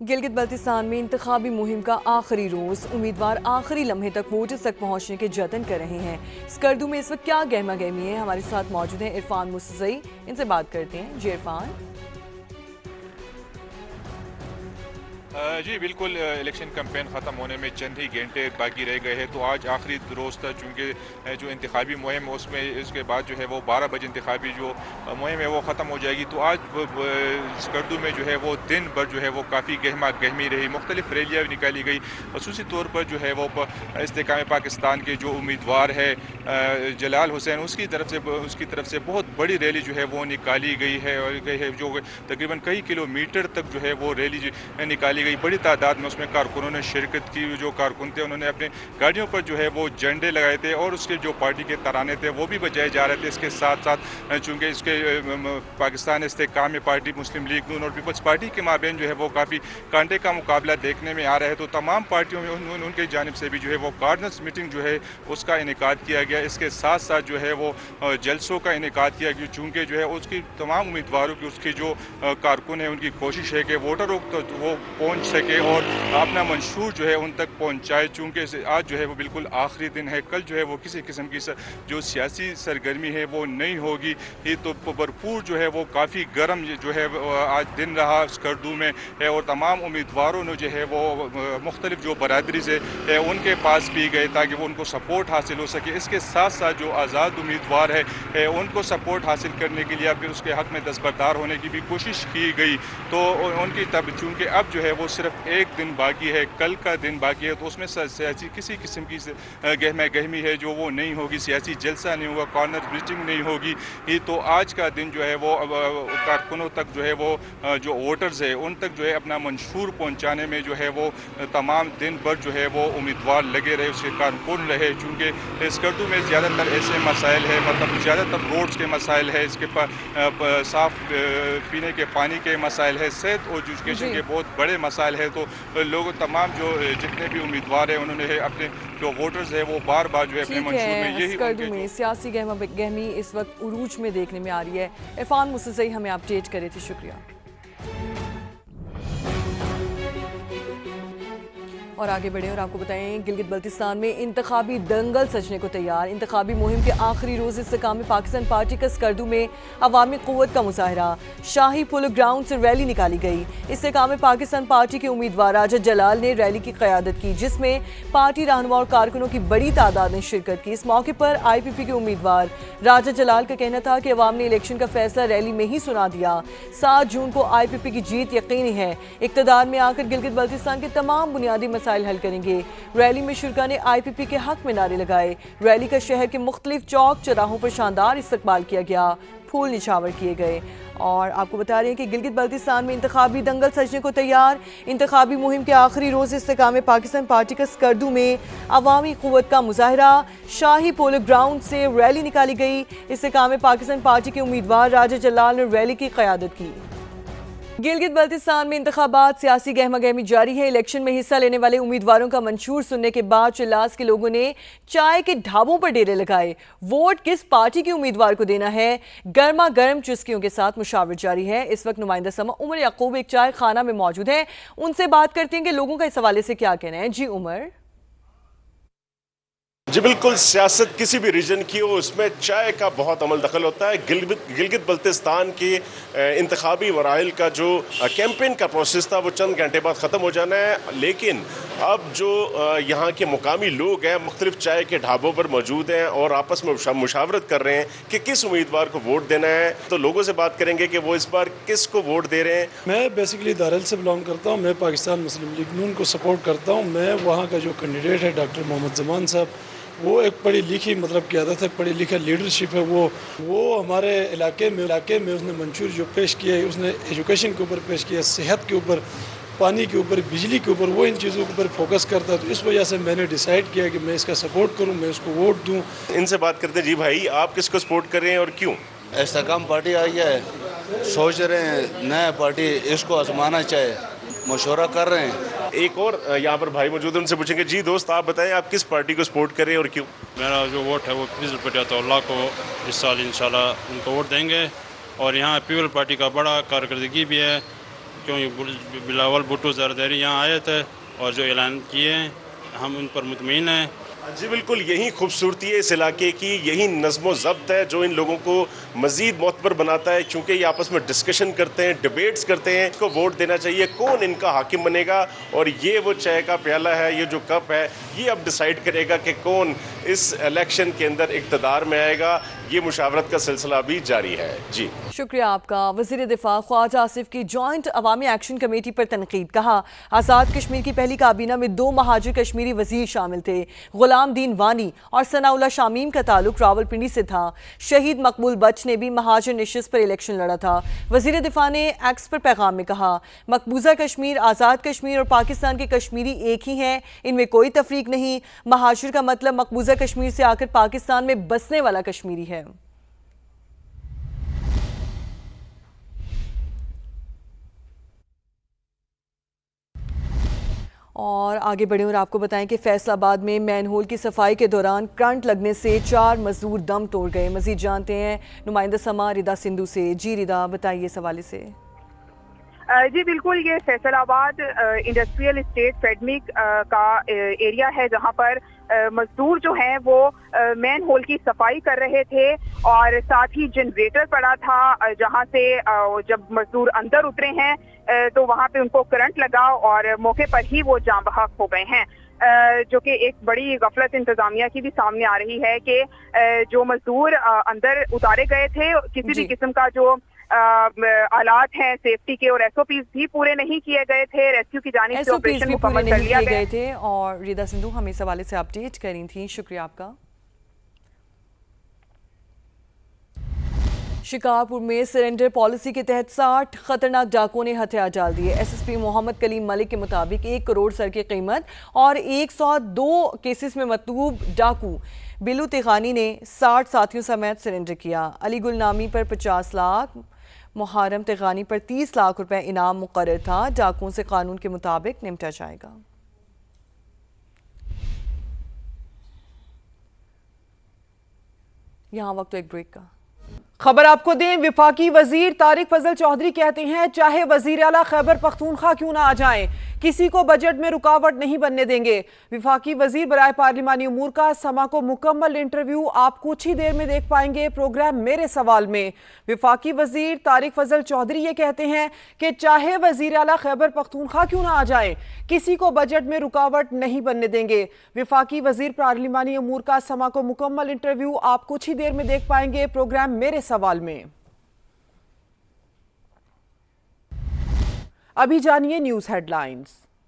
गिलगित बल्तिस्तान में इंतखाबी मुहिम का आखिरी रोज, उम्मीदवार आखिरी लम्हे तक वोटर्स तक पहुंचने के जतन कर रहे हैं। स्कर्दू में इस वक्त क्या गहमा गहमी है, हमारे साथ मौजूद हैं इरफान मुसज़ई, इनसे बात करते हैं। जी इरफान। जी बिल्कुल, इलेक्शन कैंपेन ख़त्म होने में चंद ही घंटे बाकी रह गए हैं, तो आज आखिरी रोज़ था। चूँकि जो इंतखाबी मुहिम उसमें इसके बाद जो है वो 12 बजे इंतखाबी जो मुहिम है वो ख़त्म हो जाएगी। तो आज स्कर्दू में जो है वो दिन भर जो है वो काफ़ी गहमा गहमी रही, मुख्तलिफ रैलियाँ निकाली गई। खसूसी तौर पर जो है वो इस्तेकाम पाकिस्तान के जो उम्मीदवार है जलाल हुसैन, उसकी तरफ से बहुत बड़ी रैली जो है वो निकाली गई है, जो तकरीबन कई किलोमीटर तक जो है वो रैली निकाली गई। बड़ी तादाद में उसमें कारकुनों ने शिरकत की। जो कारकुन थे उन्होंने अपने गाड़ियों पर जो है वो झंडे लगाए थे और उसके जो पार्टी के तराने थे वो भी बजाए जा रहे थे। इसके साथ साथ चूँकि इसके पाकिस्तान इस्तेकाम पार्टी, मुस्लिम लीग नून और पीपल्स पार्टी के माबेन जो है वो काफ़ी कांटे का मुकाबला देखने में आ रहा है। तो तमाम पार्टियों में उनकी जानिब से भी जो है वो कार्डनर्स मीटिंग जो है उसका इनेकाद किया गया। इसके साथ साथ जो है वो जलसों का इनेकाद किया गया, चूँकि जो है उसकी तमाम उम्मीदवारों की, उसकी जो कारकुन है, उनकी कोशिश है कि वोटरों तो वो पहुंच सके और अपना मंशूर जो है उन तक पहुंचाए। चूँकि आज जो है वो बिल्कुल आखिरी दिन है, कल जो है वो किसी किस्म की जो सियासी सरगर्मी है वो नहीं होगी। ये तो भरपूर जो है वो काफ़ी गर्म जो है आज दिन रहा स्कर्दू में है और तमाम उम्मीदवारों ने जो है वो मुख्तलिफ जो बरादरी से है उनके पास भी गए ताकि वो उनको सपोर्ट हासिल हो सके। इसके साथ साथ जो आज़ाद उम्मीदवार है उनको सपोर्ट हासिल करने के लिए फिर उसके हक़ में दस्तबरदार होने की भी कोशिश की गई। तो उनकी तब चूँकि अब जो है वो सिर्फ एक दिन बाकी है, कल का दिन बाकी है, तो उसमें सियासी किसी किस्म की गहमा गहमी है जो वो नहीं होगी, सियासी जलसा नहीं होगा, कॉर्नर मीटिंग नहीं होगी। ये तो आज का दिन जो है वो कारकुनों तक जो है वो जो वोटर्स है उन तक जो है अपना मंशूर पहुंचाने में जो है वो तमाम दिन भर जो है वो उम्मीदवार लगे रहे, उसके कारकुन रहे। चूँकि स्कर्दू में ज़्यादातर ऐसे मसाइल है, मतलब ज़्यादातर रोड्स के मसाइल है, इसके पास साफ़ पीने के पानी के मसाइल है, सेहत और एजुकेशन के बहुत बड़े मसाइल है। तो लोग तमाम जो जितने भी उम्मीदवार हैं उन्होंने अपने जो वोटर्स है वो बार बार जो है अपने मंशूर में यही स्कर्दू में सियासी गहमी इस वक्त उरूज में देखने में आ रही है। इरफान मुसज़ई हमें अपडेट करे थे, शुक्रिया। और आगे बढ़े और आपको बताएं, गिलगित बल्तिस्तान में इंतखाबी दंगल सजने को तैयार। इंतखाबी मुहिम के आखिरी रोज इस्तेकाम पाकिस्तान पार्टी का स्कर्दू में अवामी क़ुव्वत का मुजाहरा। शाही पोलो ग्राउंड से रैली निकाली गई। इस्तेकाम पाकिस्तान पार्टी के उम्मीदवार राजा जलाल ने रैली की क़यादत की, जिसमें पार्टी रहनुमा और कारकुनों की बड़ी तादाद ने शिरकत की। इस मौके पर IPP के उम्मीदवार राजा जलाल का कहना था कि अवाम ने इलेक्शन का फैसला रैली में ही सुना दिया। 7 जून को IPP की जीत यकीनी है। इक़्तिदार में आकर गिलगित बल्तिस्तान के तमाम बुनियादी मसाइल हल करेंगे। रैली में शुरका ने IPP के हक में नारे लगाए। रैली का शहर के मुख्तलिफ चौक चौराहों पर शानदार इस्तकबाल किया गया, फूल निछावर किए गए। और आपको बता रहे हैं कि गिलगित बल्तिस्तान में इंतखाबी दंगल सजने को तैयार। इंतखाबी मुहिम के आखिरी रोज इस्तेकाम पाकिस्तान पार्टी का स्कर्दू में अवामी क़ुव्वत का मुजाहरा। शाही पोलो ग्राउंड से रैली निकाली गई। इस्तेकाम पाकिस्तान पार्टी के उम्मीदवार राजा जलाल ने रैली की क़यादत की। गिलगित बल्तिस्तान में इंतखाबात, सियासी गहमा गहमी जारी है। इलेक्शन में हिस्सा लेने वाले उम्मीदवारों का मंशूर सुनने के बाद चिल्लास के लोगों ने चाय के ढाबों पर डेरे लगाए। वोट किस पार्टी के उम्मीदवार को देना है, गर्मा गर्म चुस्कियों के साथ मुशावरत जारी है। इस वक्त नुमाइंदा समा उमर याकूब एक चाय खाना में मौजूद है, उनसे बात करते हैं कि लोगों का इस हवाले से क्या कहना है। जी उमर। जी बिल्कुल, सियासत किसी भी रीजन की हो उसमें चाय का बहुत अमल दखल होता है। गिलगित बल्तिस्तान के इंतखाबी मराइल का जो कैंपेन का प्रोसेस था वो चंद घंटे बाद ख़त्म हो जाना है, लेकिन अब जो यहाँ के मुकामी लोग हैं मुख्तलिफ चाय के ढाबों पर मौजूद हैं और आपस में मुशावरत कर रहे हैं कि किस उम्मीदवार को वोट देना है। तो लोगों से बात करेंगे कि वो इस बार किस को वोट दे रहे हैं। मैं बेसिकली दारल से बिलोंग करता हूँ, मैं पाकिस्तान मुस्लिम लीग नून को सपोर्ट करता हूँ। मैं वहाँ का जो कैंडिडेट है डॉक्टर मोहम्मद जमान साहब, वो एक पढ़ी लिखी मतलब क़यादत है, पढ़ी लिखी लीडरशिप है। वो हमारे इलाके में उसने मंशूर जो पेश किया है, उसने एजुकेशन के ऊपर पेश किया, सेहत के ऊपर, पानी के ऊपर, बिजली के ऊपर, वो इन चीज़ों के ऊपर फोकस करता है। तो इस वजह से मैंने डिसाइड किया कि मैं इसका सपोर्ट करूँ, मैं उसको वोट दूँ। इनसे बात करते हैं। जी भाई, आप किसको सपोर्ट कर रहे हैं और क्यों? इस्तेकाम पार्टी आई है, सोच रहे हैं नया पार्टी इसको आजमाना चाहिए, मशवरा कर रहे हैं। एक और यहाँ पर भाई मौजूद है, उनसे पूछेंगे। जी दोस्त, आप बताएं आप किस पार्टी को सपोर्ट कर रहे हैं और क्यों? मेरा जो वोट है वो पीपल पार्टी अल्लाह को इस साल इंशाल्लाह उनको वोट देंगे। और यहाँ पीपल पार्टी का बड़ा कारकर्दगी भी है, क्योंकि बिलावल भुट्टो जरदारी यहाँ आए थे और जो ऐलान किए हैं हम उन पर मुतमईन हैं। जी बिल्कुल, यही खूबसूरती है इस इलाके की, यही नज़्म ज़ब्त है जो इन लोगों को मज़ीद मोतबर बनाता है, क्योंकि ये आपस में डिस्कशन करते हैं, डिबेट्स करते हैं, को वोट देना चाहिए, कौन इनका हाकिम बनेगा। और ये वो चाय का प्याला है, ये जो कप है, ये अब डिसाइड करेगा कि कौन इस इलेक्शन के अंदर इक़्तिदार में आएगा। ये मुशावरत का सिलसिला भी जारी है। जी शुक्रिया आपका। वज़ीर दिफा ख्वाजा आसिफ की जॉइंट अवामी एक्शन कमेटी पर तनकीद। कहा, आज़ाद कश्मीर की पहली काबीना में 2 महाजिर कश्मीरी वजीर शामिल थे। गुलाम दीन वानी और सनाउल्लाह शामीम का ताल्लुक रावलपिंडी से था। शहीद मकबूल बच ने भी महाजिर निशिस्त पर इलेक्शन लड़ा था। वज़ीर दिफा ने एक्स पर पैगाम में कहा, मकबूजा कश्मीर, आज़ाद कश्मीर और पाकिस्तान के कश्मीरी एक ही हैं, इनमें कोई तफरीक नहीं। महाजिर का मतलब मकबूजा कश्मीर से आकर पाकिस्तान में बसने वाला कश्मीरी है। और आगे बढ़े और आपको बताएं कि फैसलाबाद में मैनहोल की सफाई के दौरान करंट लगने से 4 मजदूर दम तोड़ गए। मजीद जानते हैं नुमाइंदा समा रिदा सिंधु से। जी रिदा, बताइए इस हवाले से। जी बिल्कुल, ये फैसलाबाद इंडस्ट्रियल एस्टेट फेडमिक का एरिया है जहां पर मजदूर जो हैं वो मैन होल की सफाई कर रहे थे और साथ ही जनरेटर पड़ा था जहां से जब मजदूर अंदर उतरे हैं तो वहां पे उनको करंट लगा और मौके पर ही वो जान बहक हो गए हैं। जो कि एक बड़ी गफलत इंतजामिया की भी सामने आ रही है कि जो मजदूर अंदर उतारे गए थे किसी भी किस्म का जो आलात हैं सेफ्टी के और SOPs भी पूरे नहीं किए गए थे। रेस्क्यू की जानिब से ऑपरेशन मुकम्मल कर लिया गए थे। और रिदा सिंधु हमें इस हवाले से अपडेट कर रही थी, शुक्रिया आपका। शिकारपुर में सरेंडर पॉलिसी के तहत 60 खतरनाक डाकुओं ने हथियार डाल दिए। SSP मोहम्मद कलीम मलिक के मुताबिक 1 करोड़ सर की कीमत और 102 केसेस में मतलूब डाकू बिलू तिगानी ने 60 साथियों समेत सरेंडर किया। अली गुल नामी पर 50 लाख, मुहर्रम तिगानी पर 30 लाख रुपए इनाम मुकर्रर था। डाकुओं से कानून के मुताबिक निपटा जाएगा। यहाँ वक्त एक ब्रेक का। खबर आपको दें, विफाकी वजीर तारिक फजल चौधरी कहते हैं चाहे वजीर आला खैबर पख्तूनख्वा क्यों ना आ जाएं, किसी को बजट में रुकावट नहीं बनने देंगे। विफाकी वजीर बराए पार्लिमानी उमूर का समा को मुकम्मल इंटरव्यू आप कुछ ही देर में देख पाएंगे प्रोग्राम मेरे सवाल में। विफाकी वजीर तारिक फजल चौधरी ये कहते हैं कि चाहे वजीर आला खैबर पख्तूनख्वा क्यों ना आ जाएं, किसी को बजट में रुकावट नहीं बनने देंगे। विफाकी वजीर पार्लिमानी उमूर का समा को मुकम्मल इंटरव्यू आप कुछ ही देर में देख पाएंगे प्रोग्राम मेरे सवाल में। अभी जानिए न्यूज हेडलाइंस।